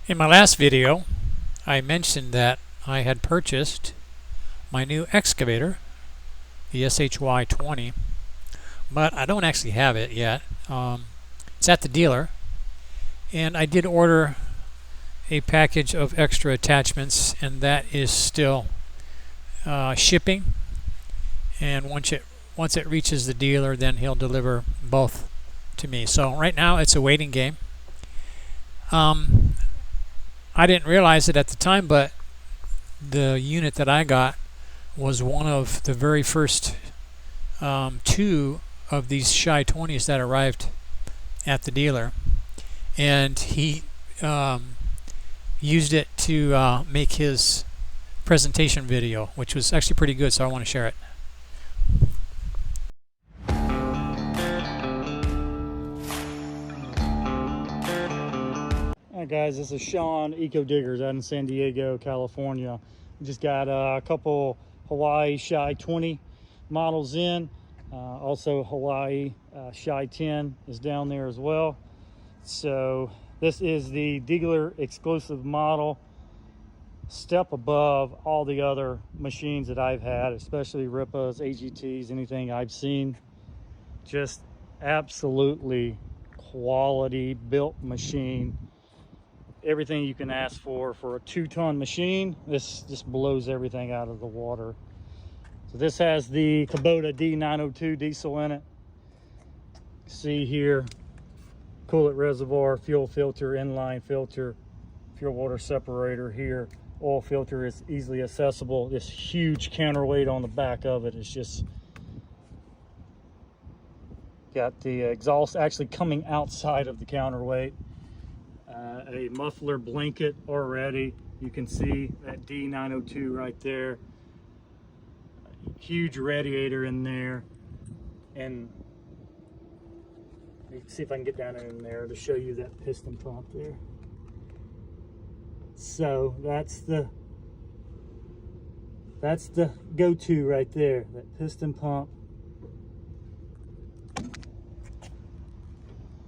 In my last video, I mentioned that I had purchased my new excavator, the SHY20, but I don't actually have it yet. It's at the dealer, and I did order a package of extra attachments, and that is still shipping. And once it reaches the dealer, then he'll deliver both to me. So right now it's a waiting game. I didn't realize it at the time, but the unit that I got was one of the very first two of these SHY20s that arrived at the dealer, and he used it to make his presentation video, which was actually pretty good, so I want to share it. Hi guys, this is Sean, Eco Diggers out in San Diego, California. We just got a couple Huayee SHY20 models in. Also Huayee SHY10 is down there as well. So this is the dealer exclusive model, step above all the other machines that I've had, especially RIPAs, AGTs, anything I've seen. Just absolutely quality built machine. Everything you can ask for a 2-ton machine. This just blows everything out of the water. So this has the Kubota D902 diesel in it. See here, coolant reservoir, fuel filter, inline filter, fuel water separator here. Oil filter is easily accessible. This huge counterweight on the back of it is just got the exhaust actually coming outside of the counterweight. A muffler blanket already. You can see that D902 right there. Huge radiator in there. And let's see if I can get down in there to show you that piston pump there. So that's the go-to right there, that piston pump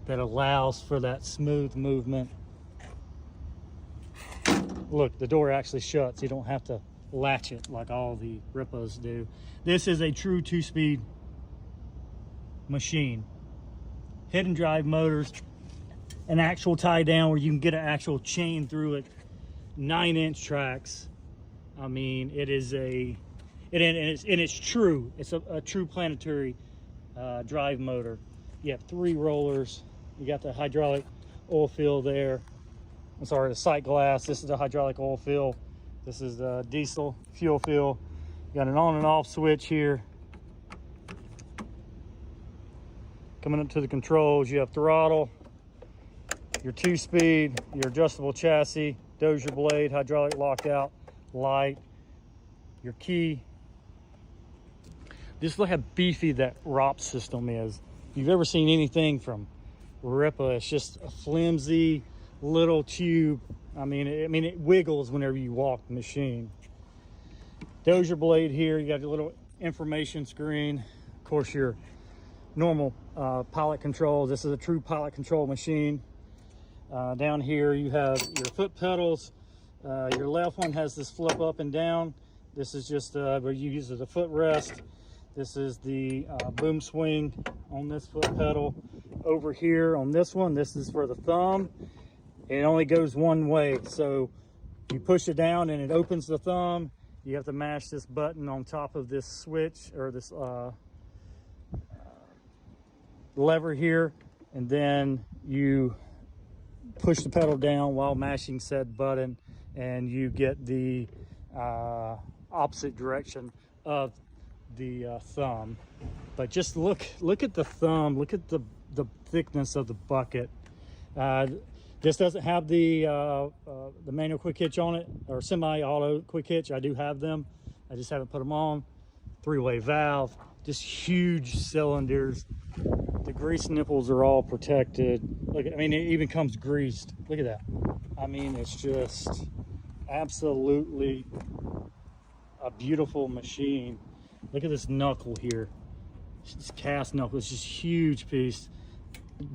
that allows for that smooth movement. Look, the door actually shuts. You don't have to latch it like all the RIPAs do. This is a true 2-speed machine. Hidden drive motors, an actual tie down where you can get an actual chain through it. 9-inch tracks. I mean, it is it's true. It's a true planetary drive motor. You have 3 rollers. You got the hydraulic oil fill there. I'm sorry, the sight glass. This is the hydraulic oil fill. This is the diesel fuel fill. You got an on and off switch here. Coming up to the controls, you have throttle, your 2-speed, your adjustable chassis, dozier blade, hydraulic lockout, light, your key. Just look how beefy that ROP system is. If you've ever seen anything from RIPA, it's just a flimsy little tube. I mean it wiggles whenever you walk the machine. Dozier blade here. You got a little information screen. Of course, your normal pilot controls. This is a true pilot control machine. Down here you have your foot pedals. Your left one has this flip up and down. This is just where you use it as a footrest. This is the boom swing on this foot pedal. Over here on this one, this is for the thumb. It only goes one way, so you push it down and it opens the thumb. You have to mash this button on top of this switch or this lever here, and then you push the pedal down while mashing said button, and you get the opposite direction of the thumb. But just look at the thumb. Look at the thickness of the bucket. This doesn't have the manual quick hitch on it, or semi-auto quick hitch. I do have them. I just haven't put them on. 3-way valve, just huge cylinders. The grease nipples are all protected. Look, I mean, it even comes greased. Look at that. I mean, it's just absolutely a beautiful machine. Look at this knuckle here. This cast knuckle. It's just huge piece.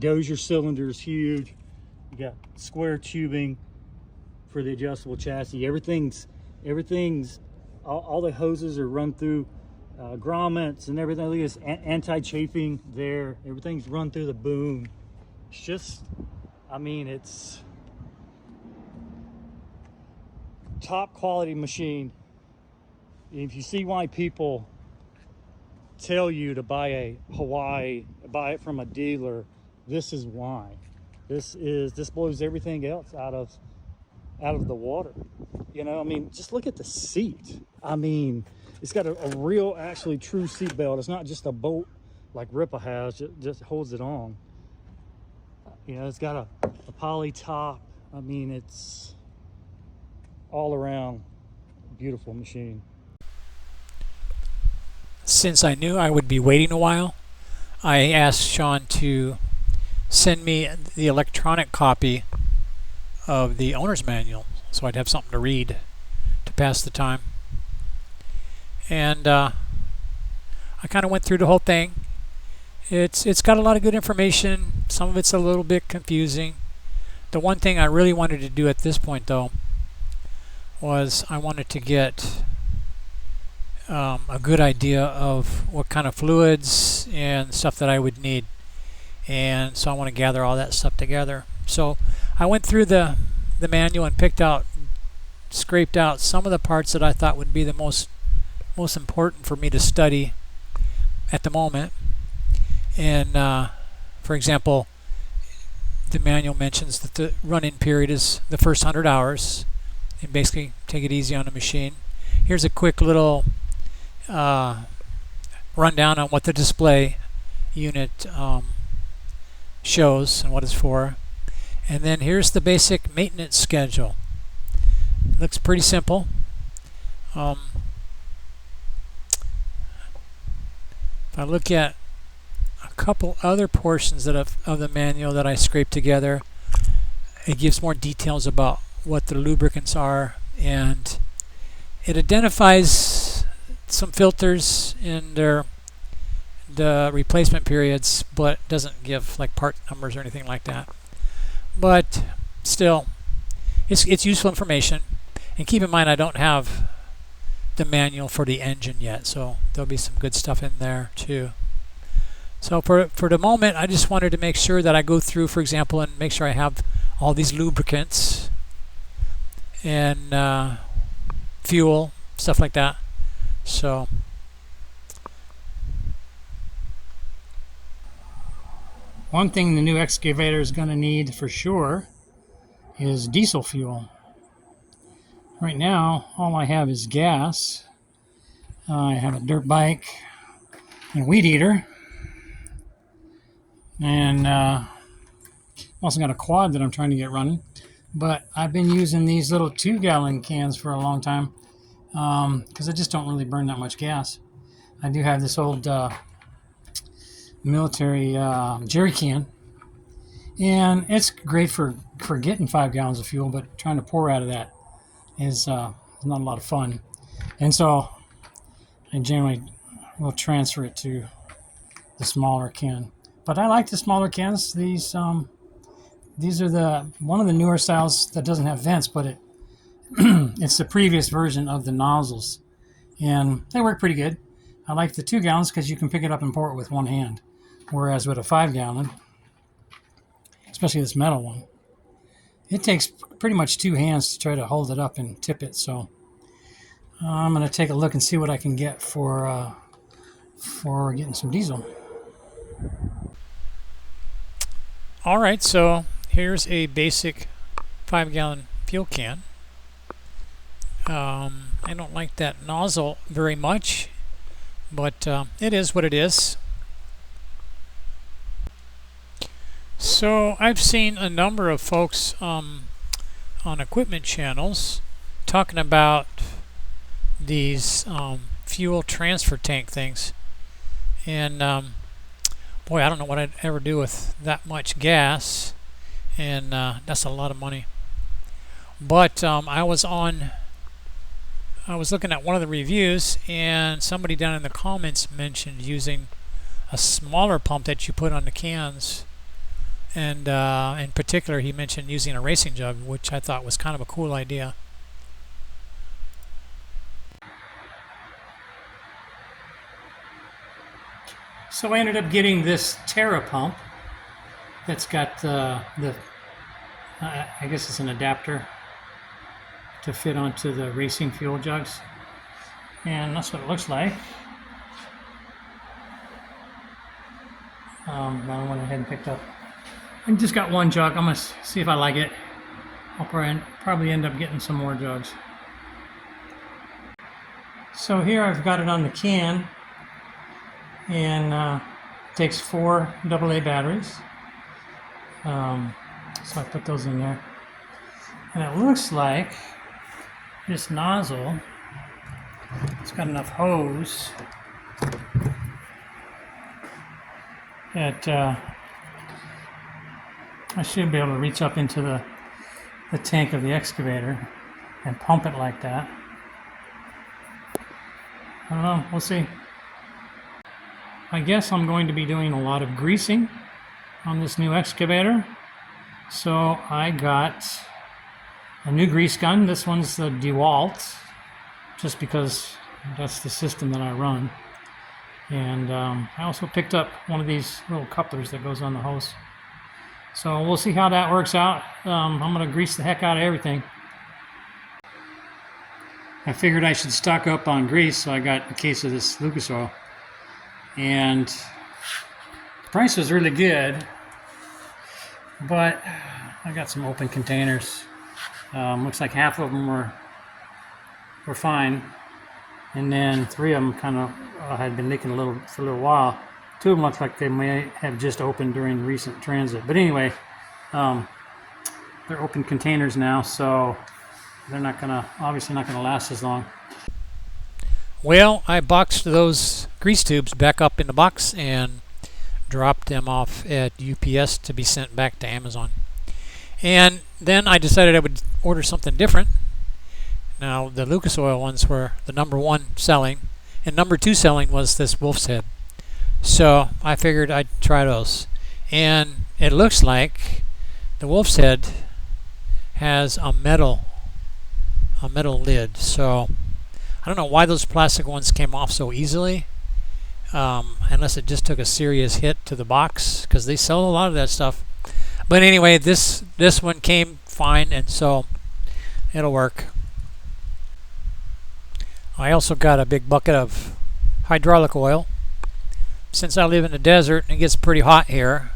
Dozier cylinder is huge. You got square tubing for the adjustable chassis. Everything's all the hoses are run through grommets and everything. Look at this anti-chafing there. Everything's run through the boom. It's just, I mean, it's top quality machine. If you see why people tell you to buy a Huayee, buy it from a dealer, this is why. This blows everything else out of the water. You know, I mean, just look at the seat. I mean, it's got a real, actually true seat belt. It's not just a bolt like Ripa has, just holds it on. You know, it's got a poly top. I mean, it's all around beautiful machine. Since I knew I would be waiting a while, I asked Sean to send me the electronic copy of the owner's manual so I'd have something to read to pass the time. And I kind of went through the whole thing. It's got a lot of good information. Some of it's a little bit confusing. The one thing I really wanted to do at this point, though, was I wanted to get a good idea of what kind of fluids and stuff that I would need, and so I want to gather all that stuff together. So I went through the manual and scraped out some of the parts that I thought would be the most important for me to study at the moment. And for example, the manual mentions that the run-in period is the first 100 hours, and basically take it easy on the machine. Here's a quick little rundown on what the display unit shows and what it's for. And then here's the basic maintenance schedule. Looks pretty simple. If I look at a couple other portions of the manual that I scraped together, it gives more details about what the lubricants are, and it identifies some filters in the replacement periods, but doesn't give like part numbers or anything like that. But still, it's useful information. And keep in mind, I don't have the manual for the engine yet, so there'll be some good stuff in there too. So for the moment, I just wanted to make sure that I go through, for example, and make sure I have all these lubricants and fuel, stuff like that. So one thing the new excavator is going to need for sure is diesel fuel. Right now, all I have is gas. I have a dirt bike and a weed eater, and also got a quad that I'm trying to get running. But I've been using these little 2-gallon cans for a long time because I just don't really burn that much gas. I do have this old military jerry can, and it's great for getting 5 gallons of fuel, but trying to pour out of that is not a lot of fun. And so I generally will transfer it to the smaller can. But I like the smaller cans. These are one of the newer styles that doesn't have vents, but it's the previous version of the nozzles, and they work pretty good. I like the 2 gallons because you can pick it up and pour it with one hand, whereas with a 5 gallon, especially this metal one, it takes pretty much 2 hands to try to hold it up and tip it. So I'm going to take a look and see what I can get for getting some diesel. All right, so here's a basic 5-gallon fuel can. I don't like that nozzle very much, but it is what it is. So I've seen a number of folks on equipment channels talking about these fuel transfer tank things, and boy, I don't know what I'd ever do with that much gas, and that's a lot of money. But I was looking at one of the reviews, and somebody down in the comments mentioned using a smaller pump that you put on the cans, And in particular, he mentioned using a racing jug, which I thought was kind of a cool idea. So I ended up getting this Terra pump that's got I guess it's an adapter to fit onto the racing fuel jugs. And that's what it looks like. I went ahead and picked up. I just got one jug. I'm going to see if I like it. I'll probably end up getting some more jugs. So here I've got it on the can. And it takes 4 AA batteries. So I put those in there. And it looks like this nozzle, it's got enough hose that I should be able to reach up into the tank of the excavator and pump it like that. I don't know, we'll see. I guess I'm going to be doing a lot of greasing on this new excavator. So I got a new grease gun. This one's the DeWalt, just because that's the system that I run. And I also picked up one of these little couplers that goes on the hose. So we'll see how that works out. I'm going to grease the heck out of everything. I figured I should stock up on grease, so I got a case of this Lucas oil. And the price was really good, but I got some open containers. Looks like half of them were fine, and then 3 of them kind of had been leaking for a little while. 2 of them look like they may have just opened during recent transit. But anyway, they're open containers now, so they're obviously not gonna last as long. Well, I boxed those grease tubes back up in the box and dropped them off at UPS to be sent back to Amazon. And then I decided I would order something different. Now, the Lucas Oil ones were the #1 selling, and #2 selling was this wolf's head. So I figured I'd try those. And it looks like the wolf's head has a metal lid. So I don't know why those plastic ones came off so easily, unless it just took a serious hit to the box, because they sell a lot of that stuff. But anyway, this one came fine, and so it'll work. I also got a big bucket of hydraulic oil. Since I live in the desert and it gets pretty hot here,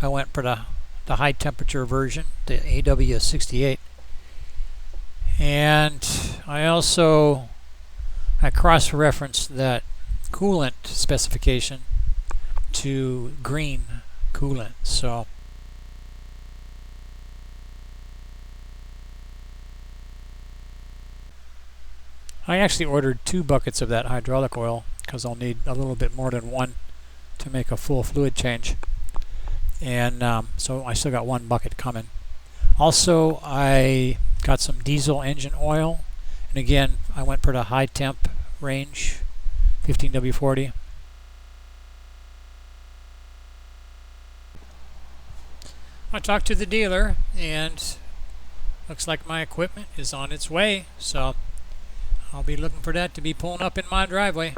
I went for the high temperature version, the AW68. And I cross-referenced that coolant specification to green coolant. So I actually ordered 2 buckets of that hydraulic oil because I'll need a little bit more than 1 to make a full fluid change. And so I still got 1 bucket coming. Also, I got some diesel engine oil. And again, I went for the high temp range, 15W40. I talked to the dealer, and looks like my equipment is on its way. So I'll be looking for that to be pulling up in my driveway.